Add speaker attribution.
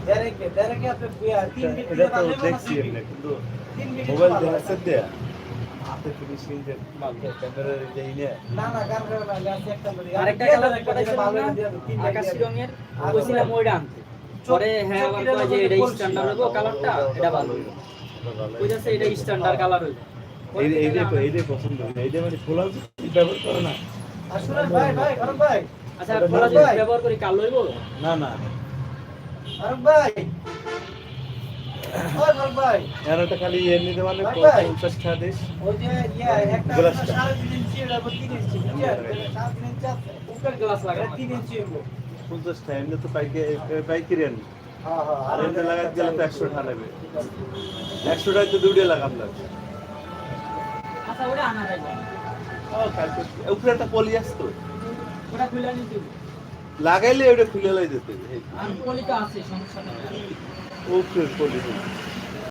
Speaker 1: এটা তো দেখছি এমনি, কিন্তু মোবাইল দেখাচ্ছে দেয়া হাতে ফিনিশিং যে ক্যামেরার যে ইনে
Speaker 2: আরেকটা কালার পাঠাইছিলাম না আকাশী রঙের, কইছিলাম ওইটা আনতে। পরে হ্যাঁ আবার কয় যে এটা স্ট্যান্ডার্ড হইবো কালারটা, এটা ভালো হইবো। কইতাছে এটা স্ট্যান্ডার্ড কালার হইবো।
Speaker 1: এইটাই পছন্দ, এইটা মানে খোলা ব্যবহার করে না।
Speaker 2: আসলে ভাই আচ্ছা খোলা যদি ব্যবহার করি কালো হইবো
Speaker 1: না না এর একটা খালি এর নিতে মানে 50 টাকা দিস
Speaker 2: ওই যে একটা 3.5 ইঞ্চি এর উপর 3 ইঞ্চি বুঝছেন 3.5 ইঞ্চি উপর গ্লাস লাগা 3 ইঞ্চি হইবো
Speaker 1: 50 টাকা এমনি তো পাইকারি আনি।
Speaker 2: হ্যাঁ
Speaker 1: আর এমনি লাগাতে গেলে তো 100 টাকা নেবে, 100 টাকা তো দুইটা লাগাম লাগবে।
Speaker 2: আচ্ছা ওটা আনা যাবে
Speaker 1: কালকে উপরে একটা পলি আসতো,
Speaker 2: ওটা খুলে নিতে
Speaker 1: লাগাইলে ওটা খুলে লাই যেতে।
Speaker 2: আর পলি তো আছে সমস্যা নেই
Speaker 1: উপরে পলি